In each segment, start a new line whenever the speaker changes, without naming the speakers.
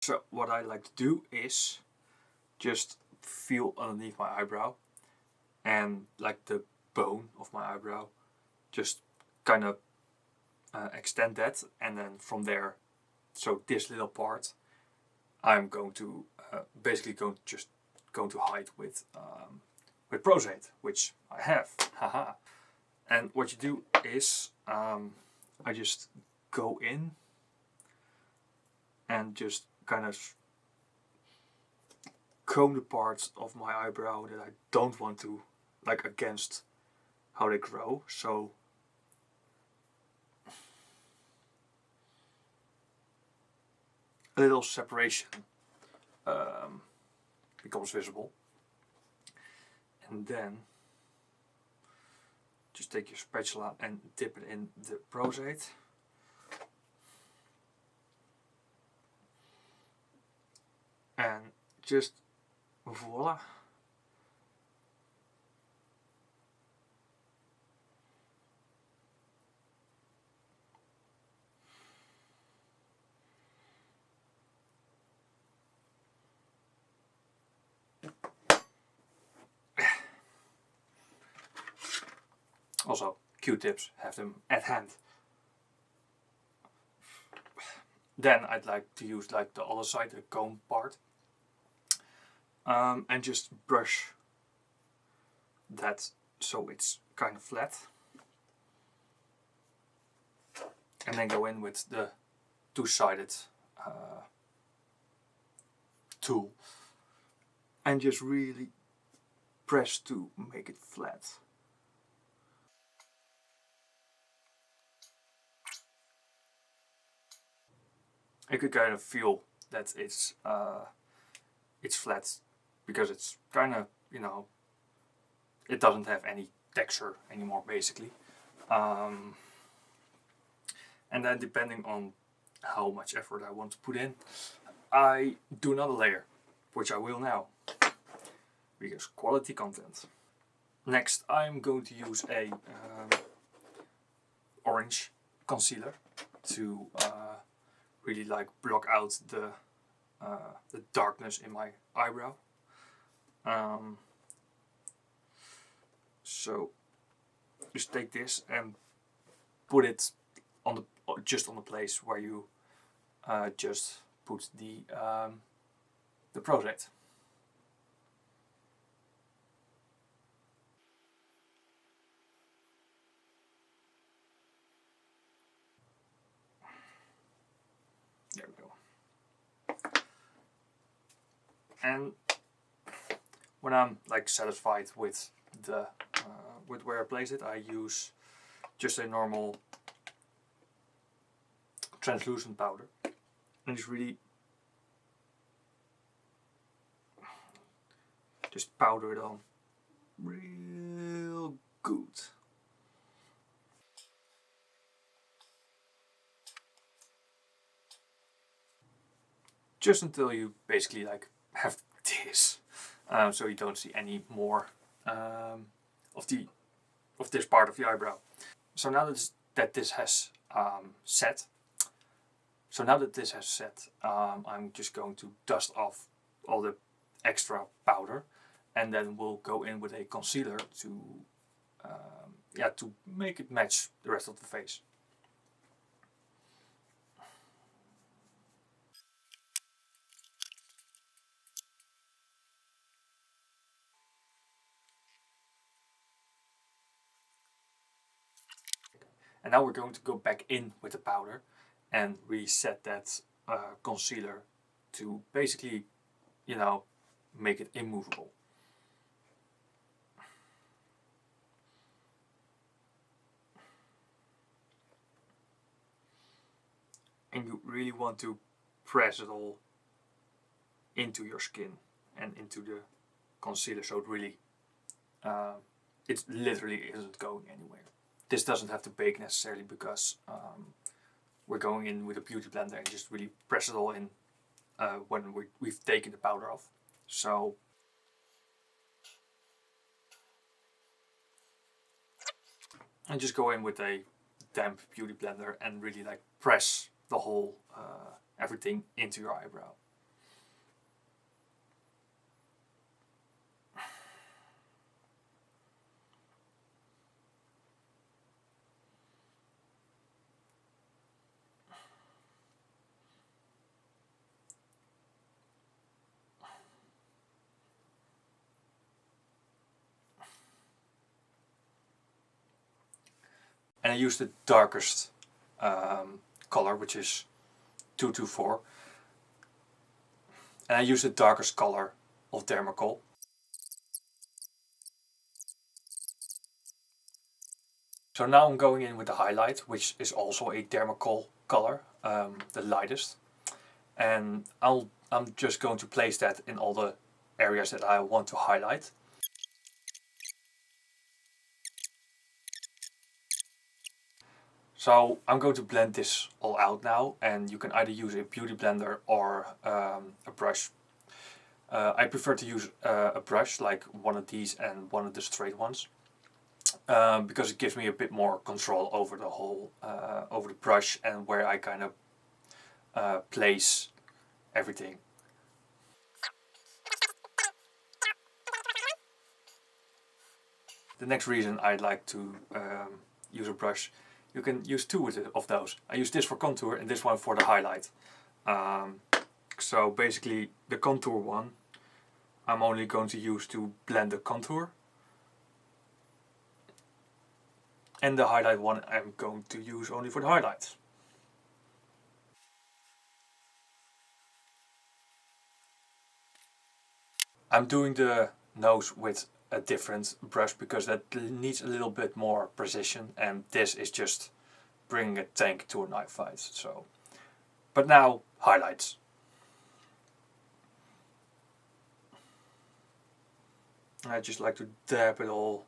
So what I like to do is just feel underneath my eyebrow and like the bone of my eyebrow, just kind of extend that, and then from there, so this little part, I'm going to basically going to hide with Prosade, which I have, haha. And what you do is I just go in and just kind of comb the parts of my eyebrow that I don't want to, like, against how they grow. So a little separation becomes visible. And then just take your spatula and dip it in the Prosade. And just voila. Also, Q-tips, have them at hand. Then I'd like to use like the other side, the comb part, and just brush that so it's kind of flat. And then go in with the two-sided tool and just really press to make it flat. You could kind of feel that it's flat because it's kind of, you know, it doesn't have any texture anymore, basically. And then depending on how much effort I want to put in, I do another layer, which I will now, because quality content. Next, I'm going to use a orange concealer to really like block out the darkness in my eyebrow. So just take this and put it on the just on the place where you just put the Prosade. There we go. And when I'm like satisfied with the with where I place it, I use just a normal translucent powder and just really just powder it on real good. Just until you basically like have this, so you don't see any more of this part of the eyebrow. So now that this has set, I'm just going to dust off all the extra powder, and then we'll go in with a concealer to to make it match the rest of the face. And now we're going to go back in with the powder and reset that concealer to basically, you know, make it immovable. And you really want to press it all into your skin and into the concealer, so it really, it literally isn't going anywhere. This doesn't have to bake necessarily because we're going in with a beauty blender and just really press it all in when we've taken the powder off. So and just go in with a damp beauty blender and really like press the whole everything into your eyebrow. and I use the darkest color, which is 224, and I use the darkest color of Dermacol. So now I'm going in with the highlight, which is also a Dermacol color, the lightest, and I'm just going to place that in all the areas that I want to highlight. So I'm going to blend this all out now, and you can either use a beauty blender or a brush. I prefer to use a brush like one of these and one of the straight ones, because it gives me a bit more control over the whole, over the brush and where I kind of place everything. The next reason I like to use a brush, you can use two of those. I use this for contour and this one for the highlight. So basically the contour one I'm only going to use to blend the contour, and the highlight one I'm going to use only for the highlights. I'm doing the nose with a different brush because that needs a little bit more precision, and this is just bringing a tank to a knife fight. So, but now highlights. I just like to dab it all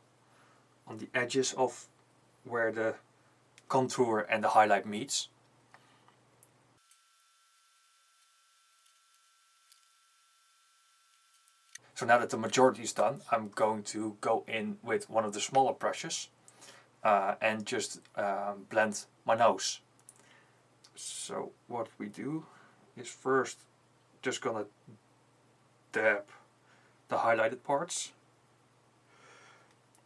on the edges of where the contour and the highlight meets. So now that the majority is done, I'm going to go in with one of the smaller brushes and just blend my nose. So what we do is first just gonna dab the highlighted parts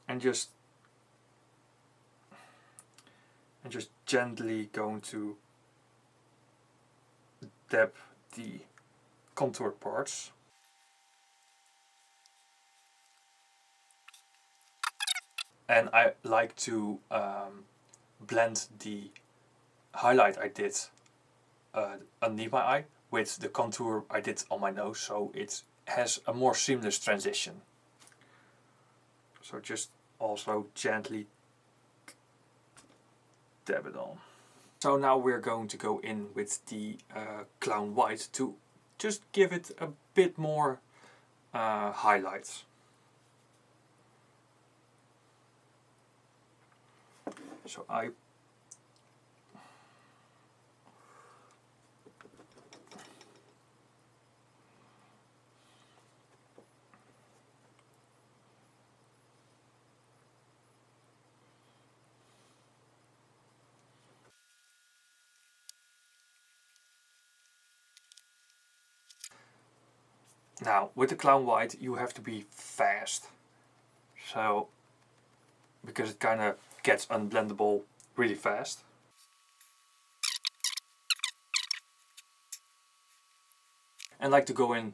and just gently going to dab the contour parts. And I like to blend the highlight I did underneath my eye with the contour I did on my nose, so it has a more seamless transition. So just also gently dab it on. So now we're going to go in with the Clown White to just give it a bit more highlights. So now with the Clown White you have to be fast. So because it kind of gets unblendable really fast. And I like to go in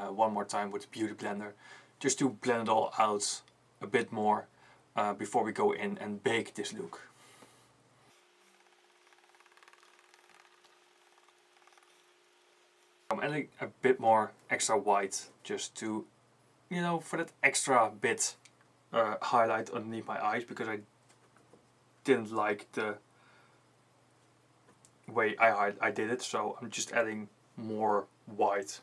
one more time with the Beauty Blender just to blend it all out a bit more before we go in and bake this look. I'm adding a bit more extra white just to, you know, for that extra bit highlight underneath my eyes, because I didn't like the way I did it, so I'm just adding more white.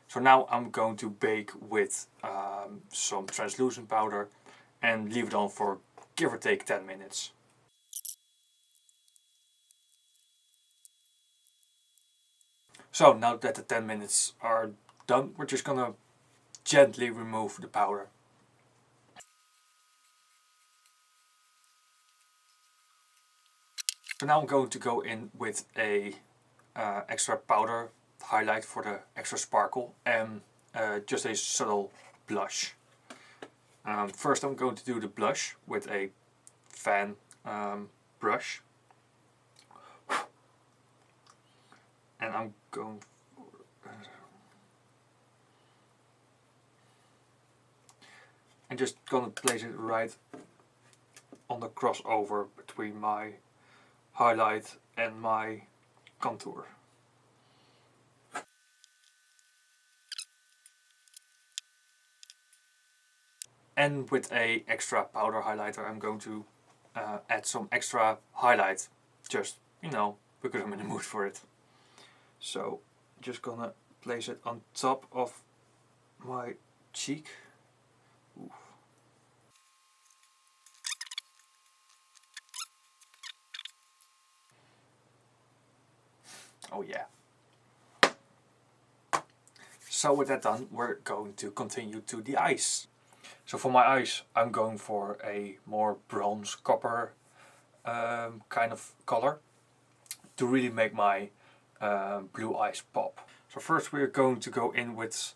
So now I'm going to bake with some translucent powder and leave it on for give or take 10 minutes. So now that the 10 minutes are done, we're just gonna gently remove the powder. So now I'm going to go in with a extra powder highlight for the extra sparkle and just a subtle blush. First I'm going to do the blush with a fan brush, and I'm going I'm just gonna place it right on the crossover between my highlight and my contour. And with a extra powder highlighter, I'm going to add some extra highlight, just, you know, because I'm in the mood for it. So just gonna place it on top of my cheek. Ooh. Oh yeah. So with that done, we're going to continue to the eyes. So for my eyes, I'm going for a more bronze copper kind of color to really make my blue eyes pop. So first we're going to go in with,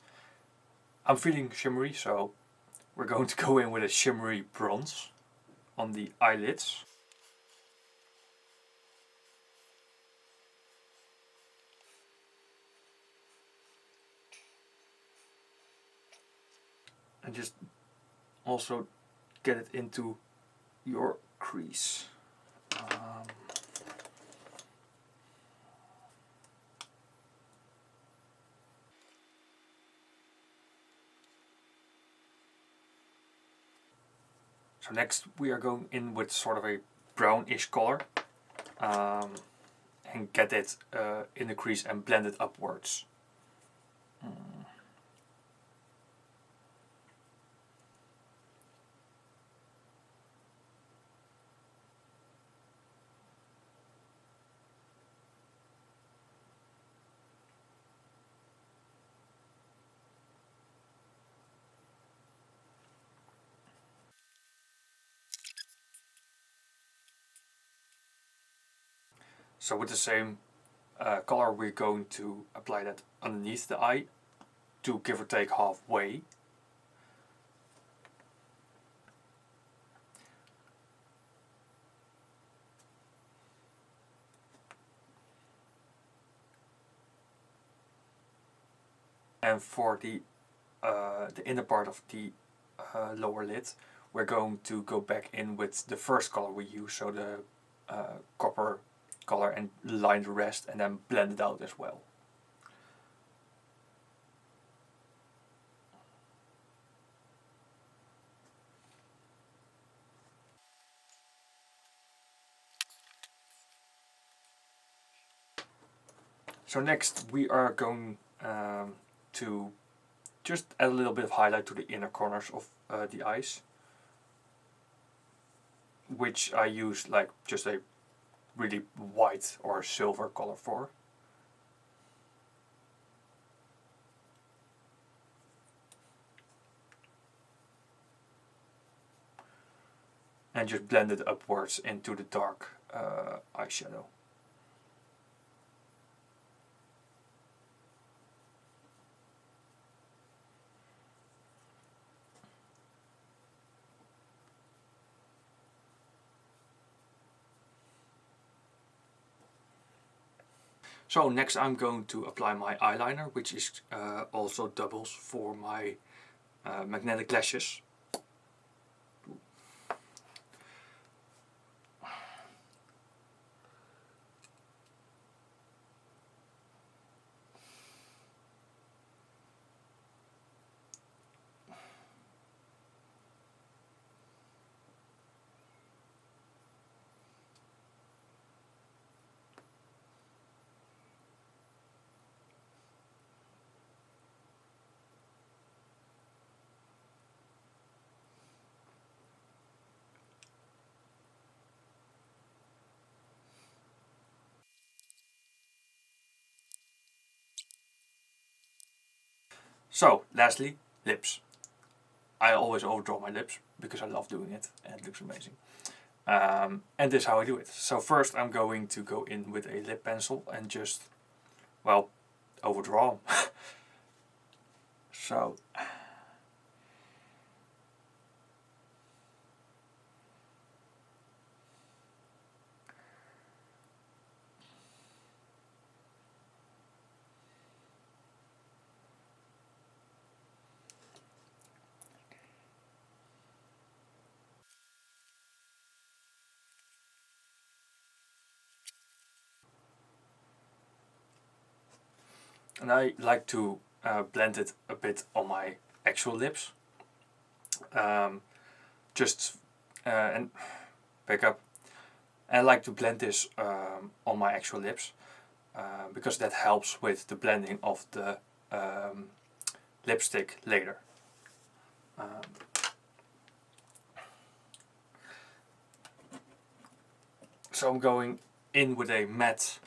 I'm feeling shimmery, so we're going to go in with a shimmery bronze on the eyelids. And just also get it into your crease. So next we are going in with sort of a brownish color and get it in the crease and blend it upwards. So with the same color we're going to apply that underneath the eye to give or take halfway. And for the inner part of the lower lid, we're going to go back in with the first color we use, so the copper color, and line the rest and then blend it out as well. So next we are going to just add a little bit of highlight to the inner corners of the eyes, which I use like just a really white or silver color for. And just blend it upwards into the dark eyeshadow. So next I'm going to apply my eyeliner, which is also doubles for my magnetic lashes. So lastly, lips. I always overdraw my lips because I love doing it and it looks amazing. And this is how I do it. So first I'm going to go in with a lip pencil and just, well, overdraw them. So And I like to blend it a bit on my actual lips. Just and back up. I like to blend this on my actual lips because that helps with the blending of the lipstick later. So I'm going in with a matte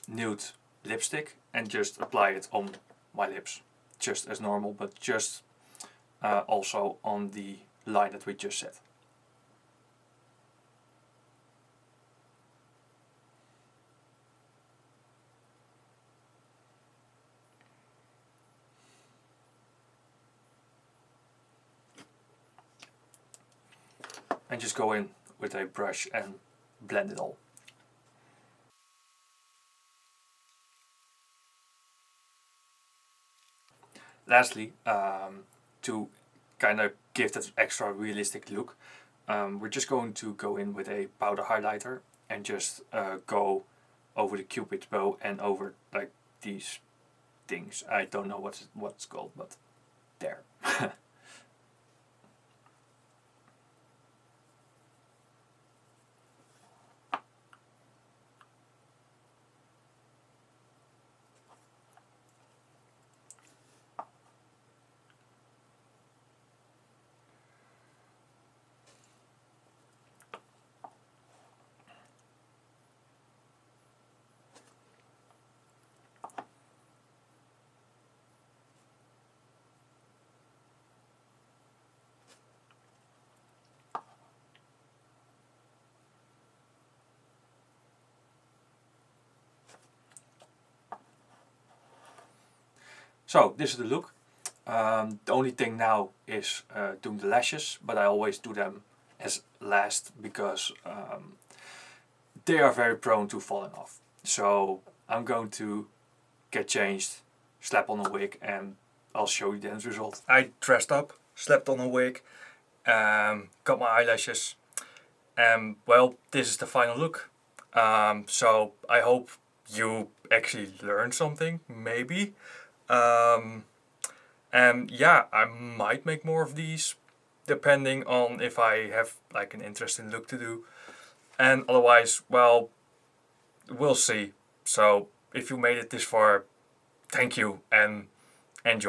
nude lipstick and just apply it on my lips, just as normal, but just also on the line that we just set. And just go in with a brush and blend it all. Lastly, to kind of give that extra realistic look, we're just going to go in with a powder highlighter and just go over the cupid bow and over like these things. I don't know what's called, but there. So this is the look. The only thing now is doing the lashes, but I always do them as last because they are very prone to falling off. So I'm going to get changed, slap on a wig, and I'll show you the end result. I dressed up, slapped on a wig, got my eyelashes, and well, this is the final look. So I hope you actually learned something, maybe. And yeah, I might make more of these, depending on if I have like an interesting look to do. And otherwise, well, we'll see. So if you made it this far, thank you, and